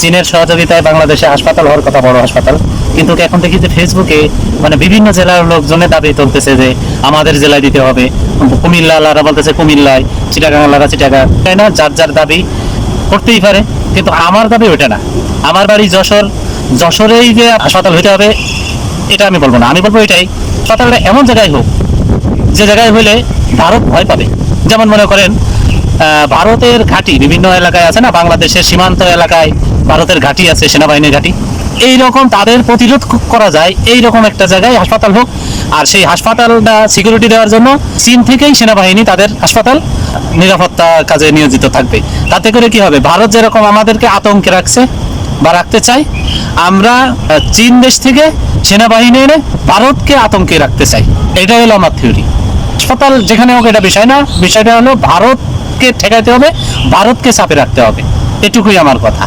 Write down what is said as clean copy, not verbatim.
চীনের সহযোগিতায় বাংলাদেশে হাসপাতাল হওয়ার কথা, বড় হাসপাতাল, কিন্তু এখন দেখি যে ফেসবুকে মানে বিভিন্ন জেলার লোকজনের দাবি তুলতেছে যে আমাদের জেলায় দিতে হবে, কুমিল্লারা বলতেছে কুমিল্লায়, চিটাগাংলারা চিটাগাং, তাই না? যার যার দাবি করতেই পারে, কিন্তু আমার দাবি ওইটা না। আমার বাড়ি যশোর, যশোরেই যে হাসপাতাল হইতে হবে এটা আমি বলবো না। আমি বলবো এটাই, হাসপাতালটা এমন জায়গায় হোক যে জায়গায় হইলে ভারত ভয় পাবে। যেমন মনে করেন ভারতের ঘাঁটি বিভিন্ন এলাকায় আছে না, বাংলাদেশের সীমান্ত এলাকায় ভারতের ঘাঁটি আছে, সেনাবাহিনীর ঘাঁটি, এইরকম তাদের প্রতিরোধ করা যায় এইরকম একটা জায়গায় হাসপাতাল হোক। আর সেই হাসপাতালটা সিকিউরিটি দেওয়ার জন্য চীন থেকেই সেনাবাহিনী তাদের হাসপাতাল নিরাপত্তা কাজে নিয়োজিত থাকবে। তাতে করে কি হবে, ভারত যেরকম আমাদেরকে আতঙ্কে রাখছে বা রাখতে চাই, আমরা চীন দেশ থেকে সেনাবাহিনী এনে ভারতকে আতঙ্কে রাখতে চাই। এটাই হলো আমার থিওরি। হাসপাতাল যেখানে হোক এটা বিষয় না, বিষয়টা হলো ভারতকে ঠেকাইতে হবে, ভারতকে চাপে রাখতে হবে, এটুকুই আমার কথা।